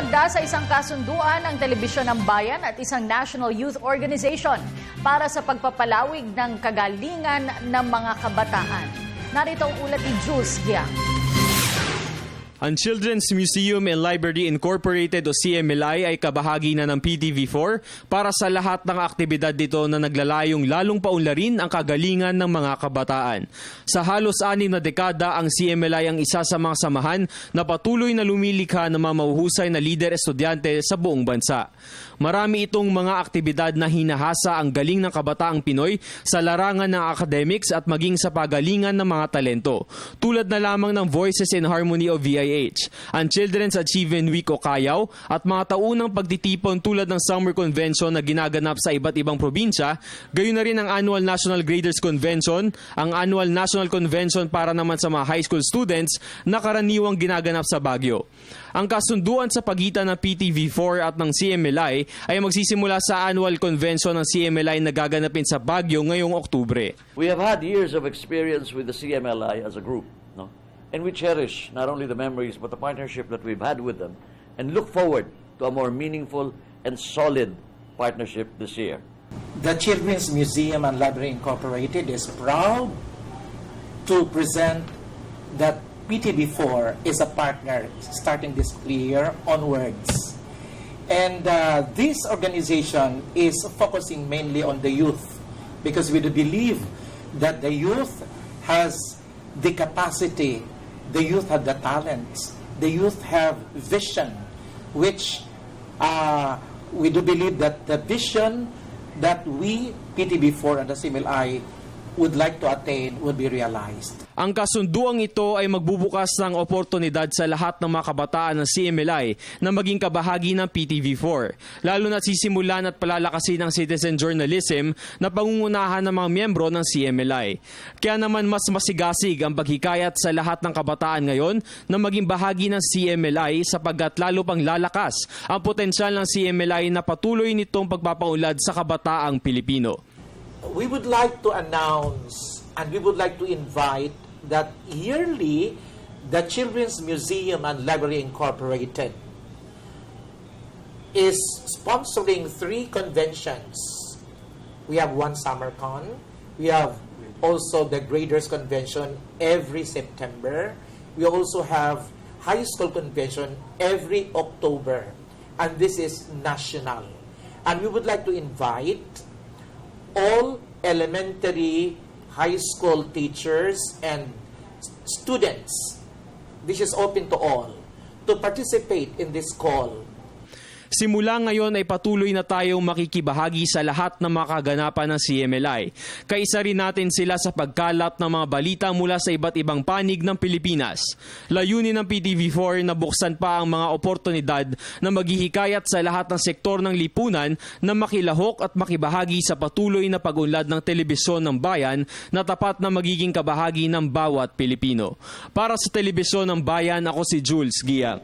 Umagda sa isang kasunduan ang Telebisyon ng Bayan at isang National Youth Organization para sa pagpapalawig ng kagalingan ng mga kabataan. Narito ang ulat ni Jules Giang. Ang Children's Museum and Library Incorporated o CMLI ay kabahagi na ng PTV4 para sa lahat ng aktibidad dito na naglalayong lalong paunlarin ang kagalingan ng mga kabataan. Sa halos 6 na dekada, ang CMLI ang isa sa mga samahan na patuloy na lumilikha ng mga mahuhusay na lider estudyante sa buong bansa. Marami itong mga aktibidad na hinahasa ang galing ng kabataang Pinoy sa larangan ng academics at maging sa pagalingan ng mga talento. Tulad na lamang ng Voices in Harmony o VIH, ang Children's Achievement Week o Kayaw at mga taunang pagtitipon tulad ng Summer Convention na ginaganap sa iba't ibang probinsya, gayon na rin ang Annual National Graders Convention, ang Annual National Convention para naman sa mga high school students na karaniwang ginaganap sa Baguio. Ang kasunduan sa pagitan ng PTV4 at ng CMLI ay magsisimula sa annual convention ng CMLI na gaganapin sa Baguio ngayong Oktubre. We have had years of experience with the CMLI as a group, no? And we cherish not only the memories but the partnership that we've had with them and look forward to a more meaningful and solid partnership this year. The Children's Museum and Library Incorporated is proud to present that PTV4 is a partner starting this year onwards. And this organization is focusing mainly on the youth because we do believe that the youth has the capacity, the youth have the talents, the youth have vision, which we do believe that the vision that we, PTV4 and the CMLI, would like to attain will be realized. Ang kasunduang ito ay magbubukas ng oportunidad sa lahat ng mga kabataan ng CMLI na maging kabahagi ng PTV4, lalo na sisimulan at palalakasin ang citizen journalism na pangungunahan ng mga miyembro ng CMLI. Kaya naman mas masigasig ang paghikayat sa lahat ng kabataan ngayon na maging bahagi ng CMLI sapagkat lalo pang lalakas ang potensyal ng CMLI na patuloy nitong pagpapaunlad sa kabataang Pilipino. We would like to announce and we would like to invite that yearly the Children's Museum and Library Incorporated is sponsoring 3 conventions. We have one SummerCon, we have also the Graders Convention every September, we also have High School Convention every October, and this is national. And we would like to invite all elementary, high school teachers and students, this is open to all, to participate in this call. Simula ngayon ay patuloy na tayong makikibahagi sa lahat ng mga kaganapan ng CMLI. Kaisa rin natin sila sa pagkalat ng mga balita mula sa iba't ibang panig ng Pilipinas. Layunin ng PTV4 na buksan pa ang mga oportunidad na maghihikayat sa lahat ng sektor ng lipunan na makilahok at makibahagi sa patuloy na pag-unlad ng telebisyon ng bayan na tapat na magiging kabahagi ng bawat Pilipino. Para sa Telebisyon ng Bayan, ako si Jules Giang.